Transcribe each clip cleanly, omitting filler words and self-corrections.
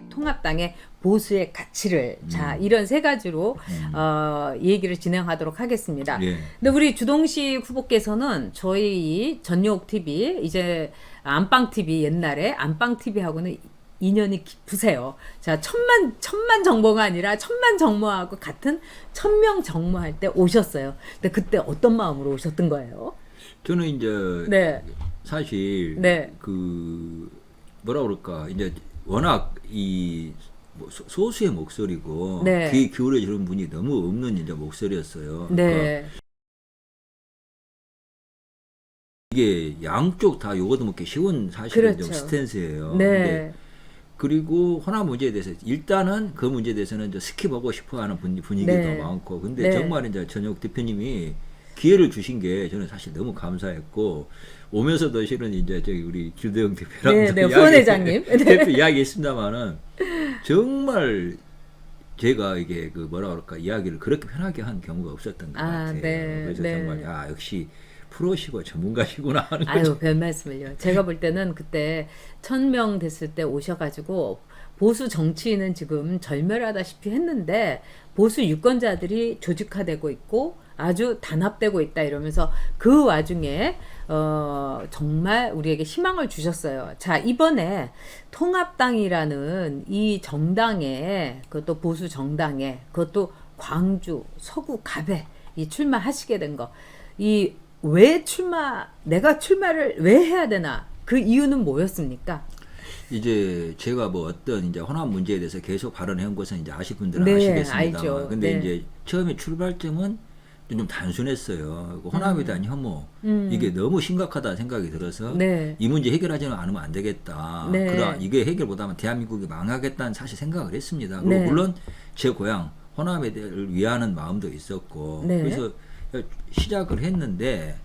통합당의 보수의 가치를 자 이런 세 가지로 얘기를 진행하도록 하겠습니다. 예. 근데 우리 주동식 후보께서는 저희 전용 TV 이제 안방 TV 옛날에 안방 TV하고는 인연이 깊으세요. 자 천만 정모가 아니라 천만 정모하고 같은 1000명 정모할 때 오셨어요. 근데 그때 어떤 마음으로 오셨던 거예요? 저는 이제 네. 사실 네. 그 뭐라 그럴까 이제 워낙 이 소수의 목소리고 네. 귀 기울여주는 분이 너무 없는 이제 목소리였어요. 그러니까 네. 이게 양쪽 다 요거도 먹기 쉬운 사실은 그렇죠. 좀 스탠스예요. 네. 근데 그리고 호남 문제에 대해서 일단은 그 문제에 대해서는 이제 스킵하고 싶어하는 분위기도 네. 많고, 근데 네. 정말 이제 전역 대표님이 기회를 주신 게 저는 사실 너무 감사했고, 오면서도 실은 이제 저기 우리 길대영 대표랑 네, 후원회장님. 대표 이야기했습니다만은 정말 제가 이게 그 뭐라 그럴까 이야기를 그렇게 편하게 한 경우가 없었던 것 같아요. 네, 그래서 네. 정말 야 역시 프로시고 전문가시구나 하는 아유, 거죠. 별 말씀을요. 제가 볼 때는 그때 1000명 됐을 때 오셔가지고 보수 정치인은 지금 절멸하다시피 했는데 보수 유권자들이 조직화되고 있고 아주 단합되고 있다 이러면서 그 와중에 정말 우리에게 희망을 주셨어요. 자, 이번에 통합당이라는 이 정당에 그것도 보수 정당에 그것도 광주 서구 갑에 이 출마하시게 된 거. 이 왜 내가 출마를 왜 해야 되나? 그 이유는 뭐였습니까? 이제 제가 뭐 어떤 이제 호남 문제에 대해서 계속 발언해온 것은 이제 아실 분들은 네, 아시겠습니다. 알죠. 근데 네. 이제 처음에 출발점은 좀 단순했어요. 그 호남에 대한 혐오 이게 너무 심각하다는 생각이 들어서 네. 이 문제 해결하지는 않으면 안 되겠다. 네. 그러나 이게 해결 못하면 대한민국이 망하겠다는 사실 생각을 했습니다. 그리고 네. 물론 제 고향 호남을 위하는 마음도 있었고 네. 그래서 시작을 했는데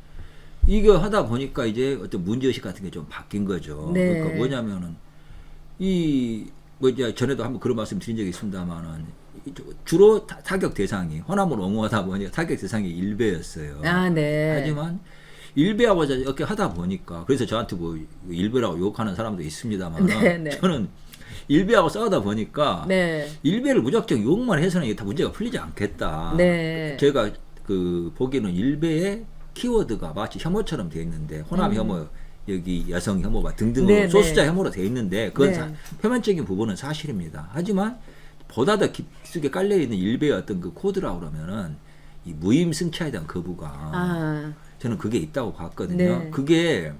이거 하다 보니까 이제 어떤 문제의식 같은 게 좀 바뀐 거죠. 네. 그러니까 뭐냐면은 뭐 이제 전에도 한번 그런 말씀 드린 적이 있습니다만은 주로 타격 대상이 호남을 옹호하다 보니까 타격 대상이 일베였어요. 아, 네. 하지만 일베하고 이렇게 하다 보니까 그래서 저한테 뭐 일베라고 욕하는 사람도 있습니다만 네, 네. 저는 일베하고 싸우다 보니까 네. 일베를 무작정 욕만 해서는 이게 다 문제가 풀리지 않겠다. 네. 제가 그 보기에는 일베의 키워드가 마치 혐오처럼 되어 있는데 호남 혐오 여기 여성 혐오가 등등으로 네, 소수자 네. 혐오로 되어 있는데 그건 네. 표면적인 부분은 사실입니다. 하지만 보다 더 깊숙이 깔려 있는 일베의 어떤 그 코드라고 그러면은 이 무임승차에 대한 거부가 아, 저는 그게 있다고 봤거든요. 네. 그게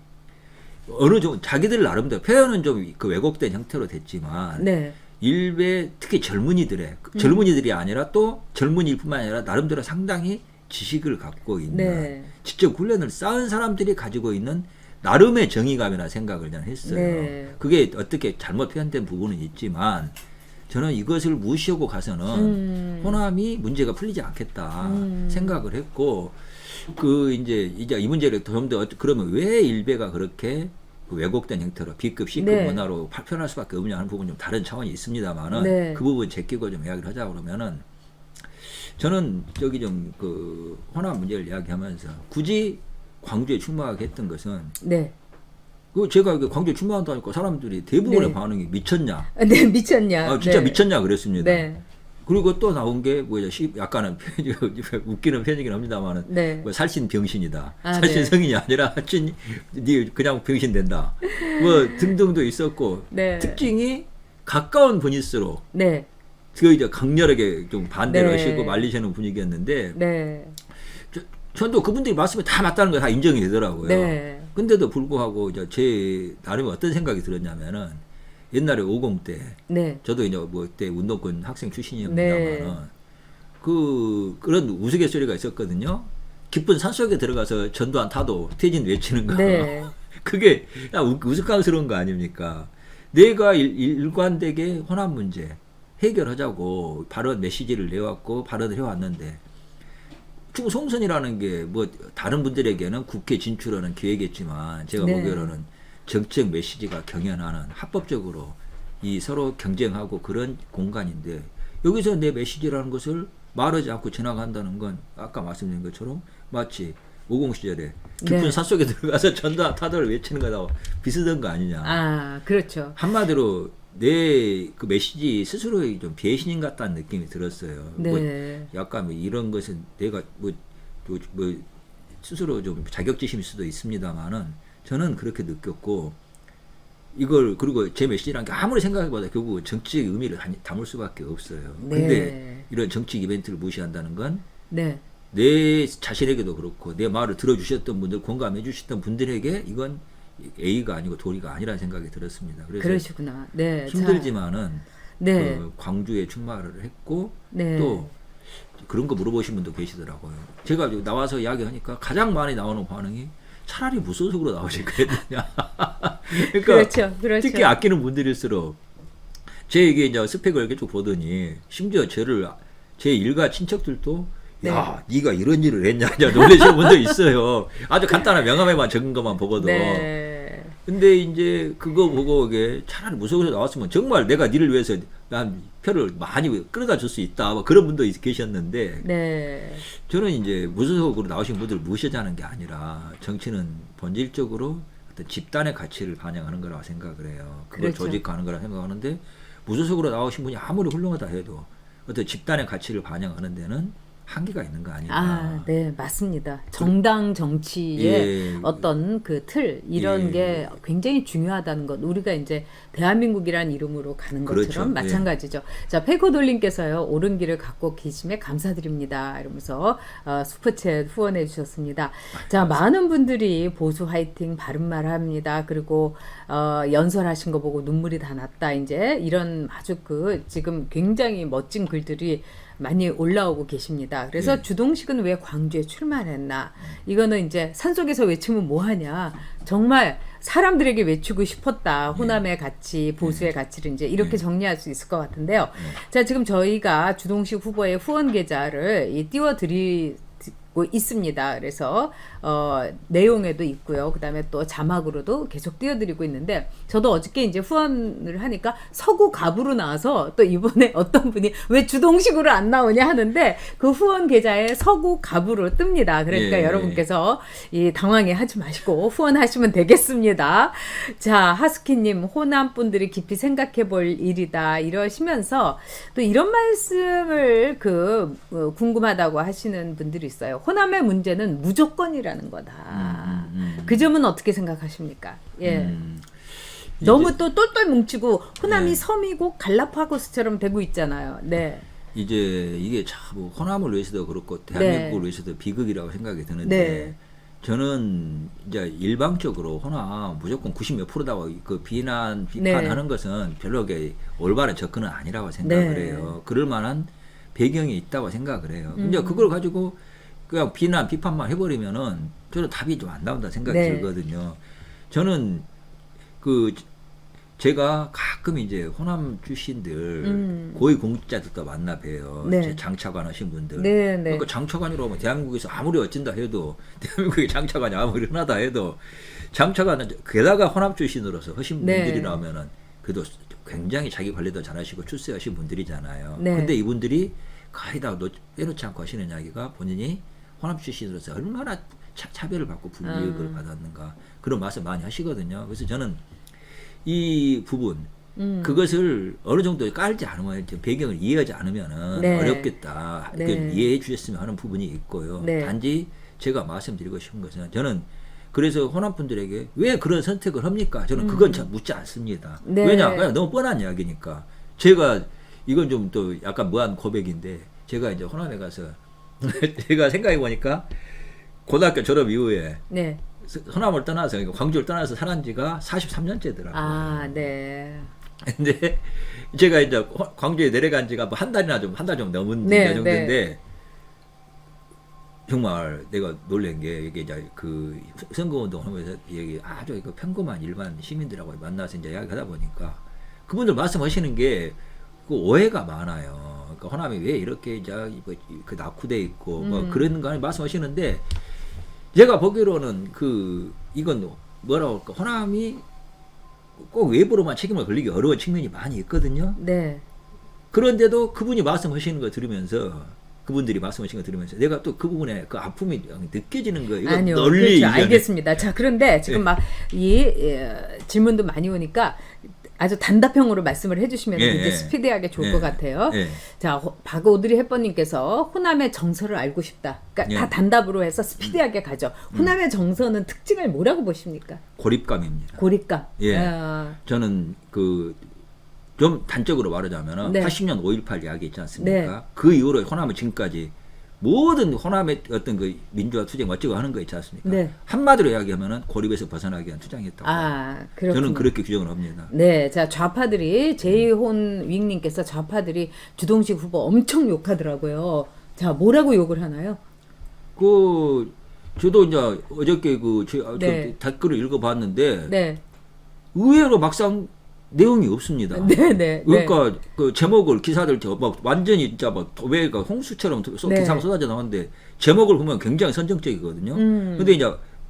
어느 정도 자기들 나름대로 표현은 좀 그 왜곡된 형태로 됐지만 네. 일베 특히 젊은이들이 아니라 또 젊은이뿐만 아니라 나름대로 상당히 지식을 갖고 있는 네. 직접 훈련을 쌓은 사람들이 가지고 있는 나름의 정의감이나 생각을 저는 했어요. 네. 그게 어떻게 잘못 표현된 부분은 있지만 저는 이것을 무시하고 가서는 호남이 문제가 풀리지 않겠다 생각을 했고 그 이제 이 문제를 좀 더 그러면 왜 일베가 그렇게 그 왜곡된 형태로 B급, C급 네. 문화로 표현할 수밖에 없냐 하는 부분 좀 다른 차원이 있습니다만은 네. 그 부분 제끼고 좀 이야기를 하자 그러면은 저는 저기 좀 그 호남 문제를 이야기하면서 굳이 광주에 출마하게 했던 것은 네. 그 제가 광주에 출마한다니까 사람들이 대부분의 네. 반응이 미쳤냐? 네, 미쳤냐? 아, 진짜 네. 미쳤냐 그랬습니다. 네. 그리고 또 나온 게 뭐야 약간은 웃기는 표현이긴 합니다만은 네. 뭐 살신 병신이다. 아, 살신 네. 성인이 아니라 네 그냥 병신 된다. 뭐 등등도 있었고 네. 특징이 가까운 분일수록 네. 그 이제 강렬하게 좀 반대를 네. 하시고 말리시는 분위기였는데 네. 전도 그분들이 말씀이 다 맞다는 거 다 인정이 되더라고요. 네. 근데도 불구하고 이제 제 나름에 어떤 생각이 들었냐면은 옛날에 50 때 네. 저도 이제 뭐 그때 운동권 학생 네. 출신이었습니다만은 그런 우스갯소리가 있었거든요. 깊은 산속에 들어가서 전두환 타도 퇴진 외치는 거. 네. 그게 우스꽝스러운 거 아닙니까? 내가 일관되게 호남 문제 해결하자고 발언 메시지를 내왔고 발언을 해왔는데 총선이라는 게 뭐 다른 분들에게는 국회 진출하는 기회겠지만 제가 네. 보기로는 정책 메시지가 경연하는 합법적으로 이 서로 경쟁하고 그런 공간인데 여기서 내 메시지라는 것을 말하지 않고 지나간다는 건 아까 말씀드린 것처럼 마치 50 시절에 깊은 네. 산속에 들어가서 전도 타도를 외치는 거하고 비슷한 거 아니냐. 아, 그렇죠. 한마디로 내 그 메시지 스스로 좀 배신인 같다는 느낌이 들었어요. 네. 뭐 약간 뭐 이런 것은 내가 뭐 스스로 좀 자격지심일 수도 있습니다만은 저는 그렇게 느꼈고 이걸 그리고 제 메시지란 게 아무리 생각해봐도 결국 정치적 의미를 담을 수밖에 없어요. 네. 근데 이런 정치 이벤트를 무시한다는 건 네. 내 자신에게도 그렇고 내 말을 들어주셨던 분들 공감해 주셨던 분들에게 이건 A가 아니고 도리가 아니라는 생각이 들었습니다. 그래서 그러시구나. 네. 힘들지만은 네. 광주에 출마를 했고 네. 또 그런 거 물어보신 분도 계시더라고요. 제가 나와서 이야기하니까 가장 많이 나오는 반응이 차라리 무소속으로 나오실 거였느냐. 그러니까 그렇죠. 그렇죠. 특히 아끼는 분들일수록 제 이게 이제 스펙을 이렇게 쭉 보더니 심지어 제 일가 친척들도 네. 야, 네가 이런 일을 했냐 놀라시는 분도 있어요. 아주 간단한 명함에만 적은 것만 보고도. 네. 근데 이제 그거 보고 이게 차라리 무소속으로 나왔으면 정말 내가 니를 위해서 난 표를 많이 끌어다 줄 수 있다. 뭐 그런 분도 계셨는데 네. 저는 이제 무소속으로 나오신 분들을 무시하자는 게 아니라 정치는 본질적으로 어떤 집단의 가치를 반영하는 거라고 생각을 해요. 그걸 그렇죠. 조직화하는 거라고 생각하는데 무소속으로 나오신 분이 아무리 훌륭하다 해도 어떤 집단의 가치를 반영하는 데는 한계가 있는 거 아닌가. 아, 네, 맞습니다. 정당 정치의 예. 어떤 그 틀, 이런 예. 게 굉장히 중요하다는 것. 우리가 이제 대한민국이라는 이름으로 가는 그렇죠. 것처럼 예. 마찬가지죠. 자, 페이코돌님께서요, 옳은 길을 갖고 계심에 감사드립니다. 이러면서 슈퍼챗 후원해 주셨습니다. 자, 많은 분들이 보수 화이팅, 바른말 합니다. 그리고 연설하신 거 보고 눈물이 다 났다. 이제 이런 아주 지금 굉장히 멋진 글들이 많이 올라오고 계십니다. 그래서 예. 주동식은 왜 광주에 출마했나? 이거는 이제 산속에서 외치면 뭐하냐? 정말 사람들에게 외치고 싶었다. 호남의 가치, 보수의 가치를 이제 이렇게 정리할 수 있을 것 같은데요. 자, 지금 저희가 주동식 후보의 후원 계좌를 띄워드리고 있습니다. 그래서 내용에도 있고요. 그다음에 또 자막으로도 계속 띄워드리고 있는데 저도 어저께 이제 후원을 하니까 서구 갑으로 나와서 또 이번에 어떤 분이 왜 주동식으로 안 나오냐 하는데 그 후원 계좌에 서구 갑으로 뜹니다. 그러니까 예. 여러분께서 이 당황해 하지 마시고 후원하시면 되겠습니다. 자, 하스키님 호남 분들이 깊이 생각해 볼 일이다 이러시면서 또 이런 말씀을 궁금하다고 하시는 분들이 있어요. 호남의 문제는 무조건이라는 거다. 그 점은 어떻게 생각하십니까? 예. 너무 또 똘똘 뭉치고 호남이 네. 섬이고 갈라파고스처럼 되고 있잖아요. 네. 이제 이게 참 호남을 위해서도 그렇고 대한민국을 위해서도 비극이라고 생각이 드는데 네. 저는 이제 일방적으로 호남 무조건 90 몇 프로다고 비판하는 것은 별로 올바른 접근은 아니라고 생각을 네. 해요. 그럴 만한 배경이 있다고 생각을 해요. 이제 그걸 가지고 그냥 비판만 해버리면은 저는 답이 좀 안 나온다 생각이 네. 들거든요. 저는 제가 가끔 이제 호남 출신들 고위 공직자들도 만나 뵈요. 네. 제 장차관 하신 분들. 네, 네. 그러니까 장차관이라고 하면 대한민국에서 아무리 어쩐다 해도 대한민국의 장차관이 아무리 흔하다 해도 장차관은 게다가 호남 출신으로서 하신 네. 분들이라면은 그래도 굉장히 자기 관리도 잘하시고 출세하신 분들이잖아요. 네. 근데 이분들이 거의 다 빼놓지 않고 하시는 이야기가 본인이 호남 출신으로서 얼마나 차별을 받고 불이익을 받았는가 그런 말씀 많이 하시거든요. 그래서 저는 이 부분 그것을 어느 정도 깔지 않으면 배경을 이해하지 않으면은 네. 어렵겠다. 네. 그걸 이해해 주셨으면 하는 부분이 있고요. 네. 단지 제가 말씀드리고 싶은 것은 저는 그래서 호남 분들에게 왜 그런 선택을 합니까? 저는 그건 잘 묻지 않습니다. 네. 왜냐? 그냥 너무 뻔한 이야기니까. 제가 이건 좀 또 약간 무한 고백인데 제가 이제 호남에 가서 제가 생각해 보니까 고등학교 졸업 이후에 네. 호남을 떠나서 광주를 떠나서 살은 지가 43년째더라고요. 아, 네. 근데 제가 이제 광주에 내려간 지가 뭐 한 달 좀 넘은 네, 정도인데 정말 내가 놀란 게 이게 이제 선거운동 하면서 여기 아주 평범한 일반 시민들하고 만나서 이제 이야기하다 보니까 그분들 말씀하시는 게 오해가 많아요. 그러니까 호남이 왜 이렇게 이제 낙후돼 있고 뭐 그런 거 말씀하시는데 제가 보기로는 이건 뭐라고 할까 호남이 꼭 외부로만 책임을 걸리기 어려운 측면이 많이 있거든요. 네. 그런데도 그분이 말씀하시는 거 들으면서 그분들이 말씀하신 거 들으면서 내가 또 그 부분에 그 아픔이 느껴지는 거예요. 이거 아니요, 널리 그렇죠. 얘기하면. 알겠습니다. 자, 그런데 지금 네. 막 이 질문도 많이 오니까 아주 단답형으로 말씀을 해주시면 예, 굉장히 예. 스피디하게 좋을 예, 것 같아요. 예. 자, 박오드리 햇번님께서 호남의 정서를 알고 싶다. 그러니까 예. 다 단답으로 해서 스피디하게 가죠. 호남의 정서는 특징을 뭐라고 보십니까? 고립감입니다. 고립감. 예. 아, 저는 그 좀 단적으로 말하자면은 네. 80년 5.18 이야기 있지 않습니까? 네. 그 이후로 호남은 지금까지 모든 호남의 어떤 그 민주화 투쟁 어쩌고 하는 거 있지 않습니까? 네. 한마디로 이야기하면은 고립에서 벗어나기 위한 투쟁이었다고. 아, 그렇군요. 저는 그렇게 규정을 합니다. 네, 자 좌파들이 제이혼 윙님께서 좌파들이 주동식 후보 엄청 욕하더라고요. 자, 뭐라고 욕을 하나요? 그 저도 이제 어저께 네. 댓글을 읽어봤는데 네, 의외로 막상 내용이 없습니다. 네, 네. 그러니까 그 제목을 기사들 막 완전히 진짜 막 도배가 홍수처럼 네. 기사가 쏟아져 나오는데 제목을 보면 굉장히 선정적이거든요. 근데 이제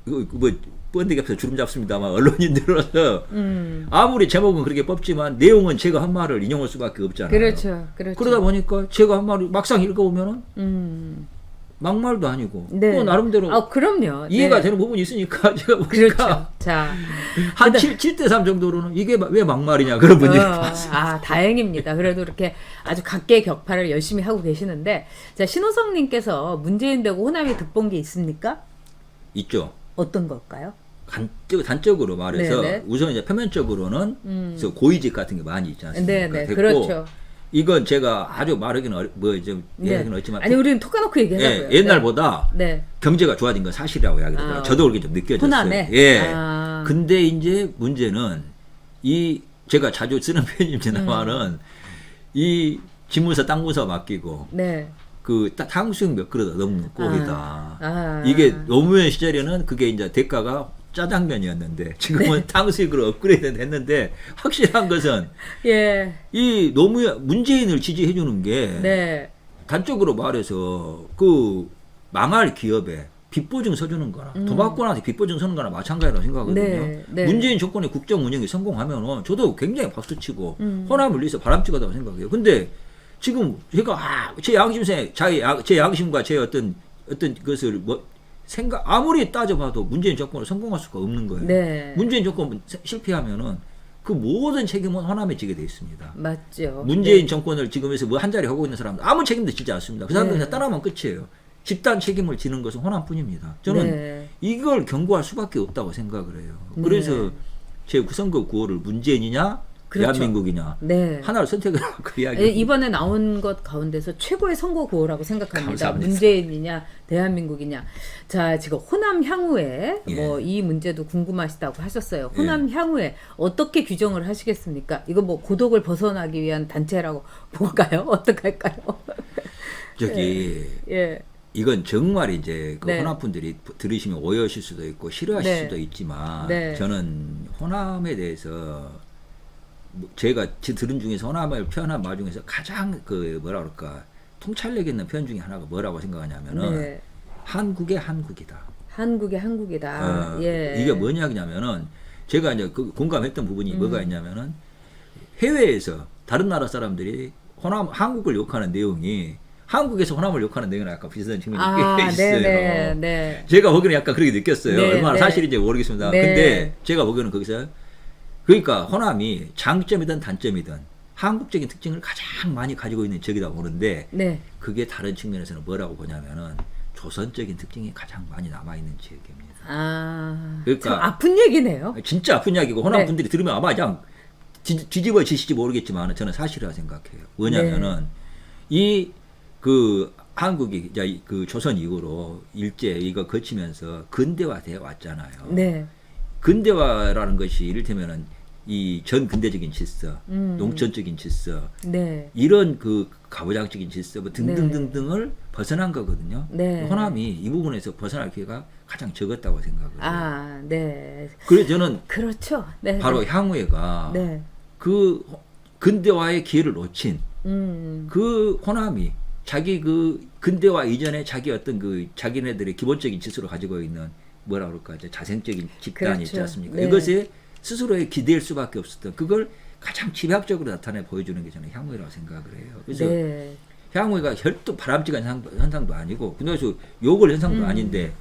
이거 뭐 번데기 앞에서 주름 잡습니다만 언론인들로서 아무리 제목은 그렇게 뽑지만 내용은 제가 한 말을 인용할 수밖에 없잖아요. 그렇죠, 그렇죠. 그러다 보니까 제가 한 말을 막상 읽어보면은 막말도 아니고 네. 또 나름대로 아, 그럼요. 이해가 네. 되는 부분이 있으니까 제가 보니까 그렇죠. 자, 한 7대3 정도로는 이게 왜 막말이냐 그런 분들이 많습니다. 아, 다행입니다. 그래도 이렇게 아주 각계격파를 열심히 하고 계시는데, 자, 신호성님께서 문재인 되고 호남이 득본 게 있습니까? 있죠. 어떤 걸까요? 단적으로 말해서 네네. 우선 이제 표면적으로는 그래서 고위직 같은 게 많이 있지 않습니까? 네네, 됐고, 그렇죠. 이건 제가 아주 말하기는 좀 이야기는 어지만 아니, 우리는 톡 까놓고 얘기하자고요. 옛날보다 네. 경제가 좋아진 건 사실이라고 이야기하더라고요. 아. 저도 그렇게 좀 느껴졌어요. 호남에? 예. 아. 근데 이제 문제는 이 제가 자주 쓰는 표현입니다만은 이 집문서 땅문서 맡기고 네. 그 탕수육 몇 그릇 얻어먹는 꼴이다. 아. 이게 노무현 시절에는 그게 이제 대가가 짜장면이었는데 지금은 네. 탕수육으로 업그레이드 됐는데 확실한 것은 예. 이 노무현 문재인을 지지해 주는 게 네. 단적으로 말해서 그 망할 기업에 빚보증 서주는 거나 도박꾼한테 빚보증 서는 거나 마찬가지라고 생각하거든요. 네, 네. 문재인 정권의 국정 운영이 성공하면은 저도 굉장히 박수치고 호남을 위해서 바람직하다고 생각해요. 근데 지금 제가 제 양심에 제 양심과 제 어떤 것을 뭐 아무리 따져봐도 문재인 정권을 성공할 수가 없는 거예요. 네. 문재인 정권 실패하면은 그 모든 책임은 호남에 지게 돼 있습니다. 맞죠. 문재인 네. 정권을 지금에서 뭐 한 자리 하고 있는 사람들 아무 책임도 지지 않습니다. 그 사람들 네. 그냥 따라만 끝이에요. 집단 책임을 지는 것은 호남뿐입니다. 저는 네. 이걸 경고할 수밖에 없다고 생각을 해요. 네. 그래서 제 선거 구호를 문재인이냐 그렇죠. 대한민국이냐 네. 하나를 선택을 하고 그 이야기. 이번에 나온 것 가운데서 최고의 선거 구호라고 생각합니다. 감사합니다. 문재인이냐 대한민국이냐. 자, 지금 호남 향후에 예. 뭐 이 문제도 궁금하시다고 하셨어요. 호남 향후에 어떻게 규정을 하시겠습니까? 이거 뭐 고독을 벗어나기 위한 단체라고 볼까요? 어떡할까요? 저기 예. 이건 정말 이제 그 네. 호남 분들이 들으시면 오해하실 수도 있고 싫어하실 네. 수도 있지만 네. 저는 호남에 대해서 제가 들은 중에서 호남을 표현한 말 중에서 가장 그 뭐라 그럴까 통찰력 있는 표현 중에 하나가 뭐라고 생각하냐면은 네. 한국의 한국이다. 한국의 한국이다. 예. 이게 뭐냐면은 제가 이제 그 공감했던 부분이 뭐가 있냐면은 해외에서 다른 나라 사람들이 한국을 욕하는 내용이 한국에서 호남을 욕하는 내용이랑 약간 비슷한 측면이 꽤 있어요. 네네. 네. 제가 보기에는 약간 그렇게 느꼈어요. 네, 얼마나 네. 사실인지 모르겠습니다. 네. 근데 제가 보기에는 거기서 그러니까 호남이 장점이든 단점이든 한국적인 특징을 가장 많이 가지고 있는 지역이다 보는데 네. 그게 다른 측면에서는 뭐라고 보냐면은 조선적인 특징이 가장 많이 남아있는 지역입니다. 아. 그러니까 참 아픈 얘기네요. 진짜 아픈 이야기고 호남 네. 분들이 들으면 아마 그냥 뒤집어지실지 모르겠지만 저는 사실이라 생각해요. 뭐냐면은 이 그 한국이 이제 그 조선 이후로 일제 이거 거치면서 근대화되어 왔잖아요. 네. 근대화라는 것이 이를테면은 이 전 근대적인 질서, 농촌적인 질서, 네. 이런 그 가부장적인 질서 뭐 등등등등을 벗어난 거거든요. 네. 호남이 이 부분에서 벗어날 기회가 가장 적었다고 생각을 해요. 아, 네. 그래서 저는 그렇죠. 네. 바로 향후에가 네. 그 근대화의 기회를 놓친 음. 그 호남이 자기 그 근대화 이전에 자기 어떤 그 자기네들의 기본적인 질서를 가지고 있는 뭐라 그럴까 이제 자생적인 집단이 있지 그렇죠. 않습니까? 네. 이것에 스스로의 기댈 수밖에 없었던 그걸 가장 집약적으로 나타내 보여주는 게 저는 향후라고 생각을 해요. 그래서 네. 향후회가 절대 바람직한 현상도 아니고 군에서 욕을 현상도 아닌데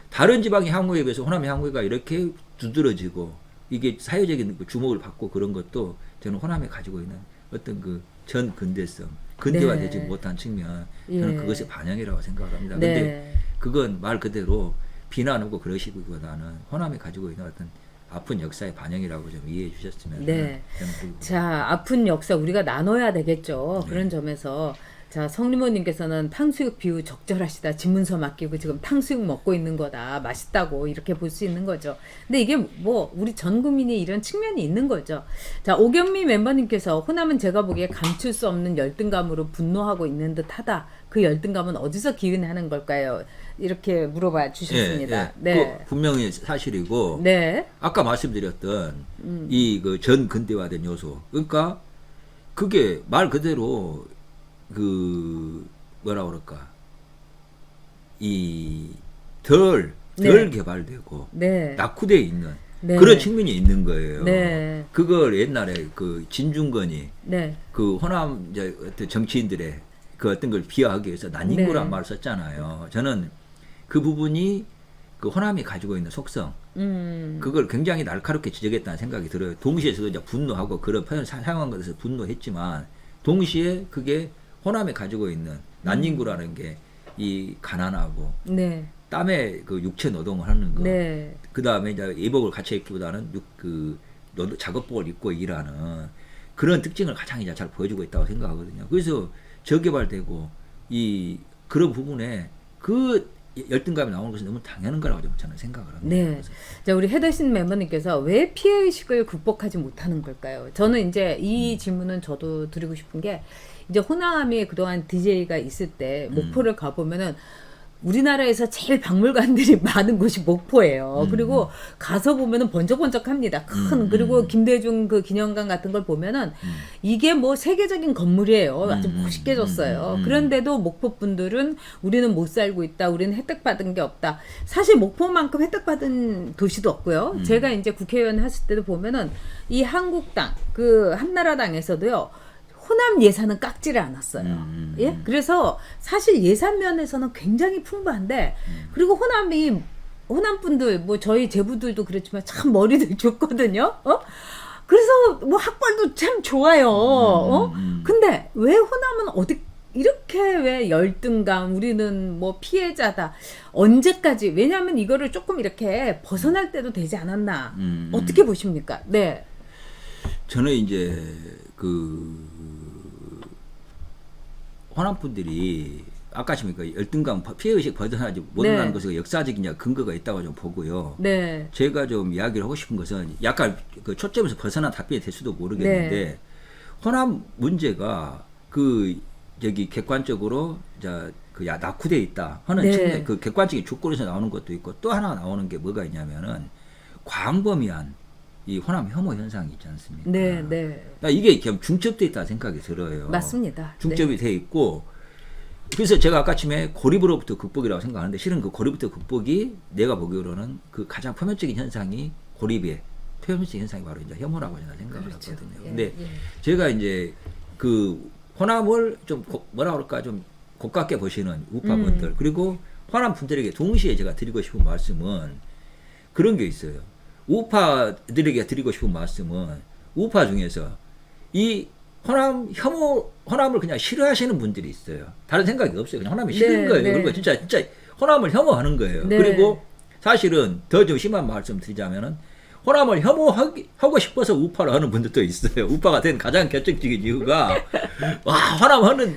다른 지방의 향후회에 비해서 호남의 향후회가 이렇게 두드러지고 이게 사회적인 주목을 받고 그런 것도 저는 호남에 가지고 있는 어떤 그 전 근대성, 근대화되지 네. 못한 측면 저는 예. 그것의 반영이라고 생각합니다. 네. 근데 그건 말 그대로 비난하고 그러시기보다는 호남이 가지고 있는 어떤 아픈 역사의 반영이라고 좀 이해해 주셨으면 네. 저는 그렇게 자, 아픈 역사 우리가 나눠야 되겠죠. 네. 그런 점에서 자, 성리모님께서는 탕수육 비유 적절하시다. 집문서 맡기고 지금 탕수육 먹고 있는 거다. 맛있다고 이렇게 볼 수 있는 거죠. 근데 이게 뭐 우리 전 국민이 이런 측면이 있는 거죠. 자, 오경미 멤버님께서 호남은 제가 보기에 감출 수 없는 열등감으로 분노하고 있는 듯하다. 그 열등감은 어디서 기인하는 걸까요? 이렇게 물어봐 주셨습니다. 네. 그 분명히 사실이고 네. 아까 말씀드렸던 이 그 전 근대화된 요소 그러니까 그게 말 그대로 그 뭐라 그럴까 이 덜 네. 개발되고 네. 낙후되어 있는 네. 그런 측면이 있는 거예요. 네. 그걸 옛날에 그 진중권이 네. 그 호남 이제 어떤 정치인들의 그 어떤 걸 비하하기 위해서 난인구란 네. 말을 썼잖아요. 저는 그 부분이 그 호남이 가지고 있는 속성 그걸 굉장히 날카롭게 지적했다는 생각이 들어요. 동시에서도 이제 분노하고 그런 표현을 사용한 것에서 분노했지만 동시에 그게 호남이 가지고 있는 난닝구라는 게 이 가난하고 네. 땀에 그 육체 노동을 하는 거. 네. 그 다음에 이제 예복을 같이 입기보다는 작업복을 입고 일하는 그런 특징을 가장 이제 잘 보여주고 있다고 생각하거든요. 그래서 저개발되고 이 그런 부분에 그 열등감이 나오는 것은 너무 당연한 거라고 저는 생각을 합니다. 네. 그래서 자, 우리 헤더신 멤버님께서 왜 피해의식을 극복하지 못하는 걸까요? 저는 이제 이 질문은 저도 드리고 싶은 게, 이제 호남이 그동안 DJ가 있을 때 목포를 가보면은 우리나라에서 제일 박물관들이 많은 곳이 목포예요. 그리고 가서 보면은 번쩍번쩍합니다. 큰 그리고 김대중 그 기념관 같은 걸 보면은 이게 뭐 세계적인 건물이에요. 아주 멋있게 졌어요. 그런데도 목포 분들은 우리는 못 살고 있다. 우리는 혜택 받은 게 없다. 사실 목포만큼 혜택 받은 도시도 없고요. 제가 이제 국회의원 했을 때도 보면은 이 한국당 그 한나라당에서도요. 호남 예산은 깎지를 않았어요. 예? 그래서 사실 예산 면에서는 굉장히 풍부한데, 그리고 호남 분들, 뭐 저희 제부들도 그렇지만 참 머리도 좋거든요. 그래서 뭐 학벌도 참 좋아요. 근데 왜 호남은 이렇게 왜 열등감, 우리는 뭐 피해자다. 언제까지? 왜냐하면 이거를 조금 이렇게 벗어날 때도 되지 않았나. 어떻게 보십니까? 네. 저는 이제 그 호남 분들이 아까 하십니까 열등감 피해의식 벗어나지 못한다는 네. 것은 역사적인 근거가 있다고 좀 보고요. 네. 제가 좀 이야기를 하고 싶은 것은 약간 그 초점에서 벗어난 답변이 될 수도 모르겠는데 네. 호남 문제가 그 여기 객관적으로 그 낙후돼 있다 하는 네. 측면 그 객관적인 조건에서 나오는 것도 있고 또 하나 나오는 게 뭐가 있냐면은 광범위한 이 호남 혐오 현상이 있지 않습니까? 네, 네. 그러니까 이게 그냥 중첩돼 있다는 생각이 들어요. 맞습니다. 중첩이 돼 있고 그래서 제가 아까 처음에 고립으로부터 극복이라고 생각하는데 실은 그 고립부터 극복이 내가 보기로는 그 가장 표면적인 현상이 고립의 표면적인 현상이 바로 이제 혐오라고 저는 생각을 그렇죠. 하거든요. 예, 근데 예. 제가 이제 그 호남을 좀 뭐라 그럴까 좀 고깝게 보시는 우파분들 그리고 호남 분들에게 동시에 제가 드리고 싶은 말씀은 그런 게 있어요. 우파들에게 드리고 싶은 말씀은 우파 중에서 이 호남을 그냥 싫어하시는 분들이 있어요. 다른 생각이 없어요. 그냥 호남이 싫은 네, 거예요. 네. 그리고 진짜 호남을 혐오하는 거예요. 네. 그리고 사실은 더 좀 심한 말씀 드리자면은 호남을 혐오하고 싶어서 우파를 하는 분들도 있어요. 우파가 된 가장 결정적인 이유가 와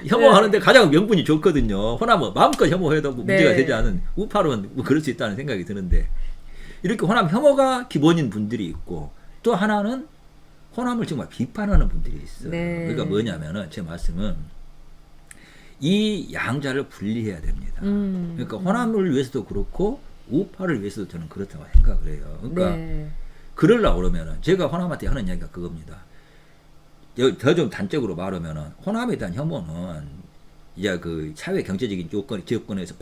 혐오하는데 가장 명분이 좋거든요. 호남은 마음껏 혐오해도 뭐 문제가 네. 되지 않은 우파로는 뭐 그럴 수 있다는 생각이 드는데 이렇게 호남 혐오가 기본인 분들이 있고 또 하나는 호남을 정말 비판하는 분들이 있어요. 네. 그러니까 뭐냐면은 제 말씀은 이 양자를 분리해야 됩니다. 그러니까 호남을 위해서도 그렇고 우파를 위해서도 저는 그렇다고 생각을 해요. 그러니까 네. 그러려고 그러면은 제가 호남한테 하는 이야기가 그겁니다. 더 좀 단적으로 말하면은 호남에 대한 혐오는 이제 그 사회 경제적인 조건에서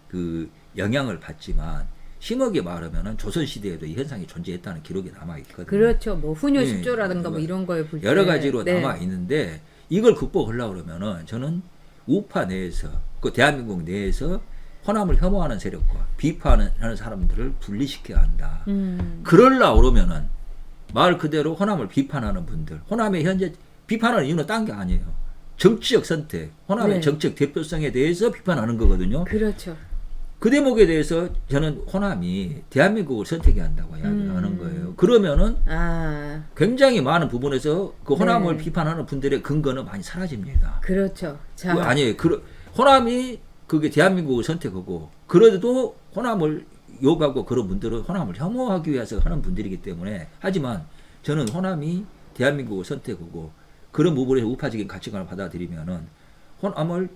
그 영향을 받지만 심하게 말하면은 조선 시대에도 이 현상이 존재했다는 기록이 남아 있거든요. 그렇죠. 뭐 후녀 네. 십조라든가 뭐 이런 거에 볼 때. 여러 가지로 네. 남아 있는데 이걸 극복하려고 그러면은 저는 우파 내에서 그 대한민국 내에서 호남을 혐오하는 세력과 비판하는 사람들을 분리시켜야 한다. 그럴라 오르면은 말 그대로 호남을 비판하는 분들, 호남의 현재 비판하는 이유는 딴 게 아니에요. 정치적 선택, 호남의 네. 정치적 대표성에 대해서 비판하는 거거든요. 그렇죠. 그 대목에 대해서 저는 호남이 대한민국을 선택해야 한다고 이야기하는 거예요. 그러면은 아, 굉장히 많은 부분에서 그 호남을 네. 비판하는 분들의 근거는 많이 사라집니다. 그렇죠. 자, 아니, 호남이 그게 대한민국을 선택하고, 그래도 호남을 욕하고 그런 분들은 호남을 혐오하기 위해서 하는 분들이기 때문에, 하지만 저는 호남이 대한민국을 선택하고, 그런 부분에서 우파적인 가치관을 받아들이면은, 호남을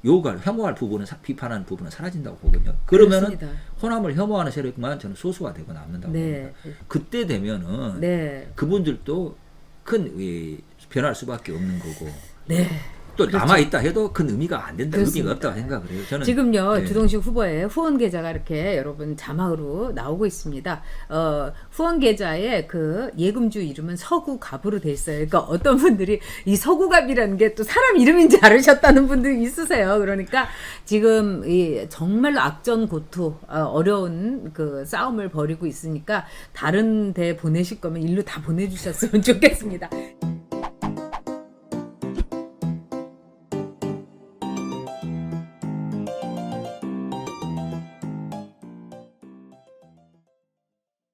욕할, 혐오할 부분은, 비판하는 부분은 사라진다고 보거든요. 그러면은 그렇습니다. 호남을 혐오하는 세력만 저는 소수가 되고 남는다고 네. 봅니다. 그때 되면은, 네. 그분들도 큰 변할 수밖에 없는 거고, 네. 또 그렇죠. 남아있다 해도 큰 의미가 안 된다, 그렇습니다. 의미가 없다고 생각을 해요. 저는 지금요, 네. 주동식 후보의 후원 계좌가 이렇게 여러분 자막으로 나오고 있습니다. 후원 계좌에 그 예금주 이름은 서구갑으로 돼 있어요. 그러니까 어떤 분들이 이 서구갑이라는 게 또 사람 이름인지 알으셨다는 분들이 있으세요. 그러니까 지금 이 정말로 악전고투, 어려운 그 싸움을 벌이고 있으니까 다른 데 보내실 거면 일로 다 보내주셨으면 좋겠습니다.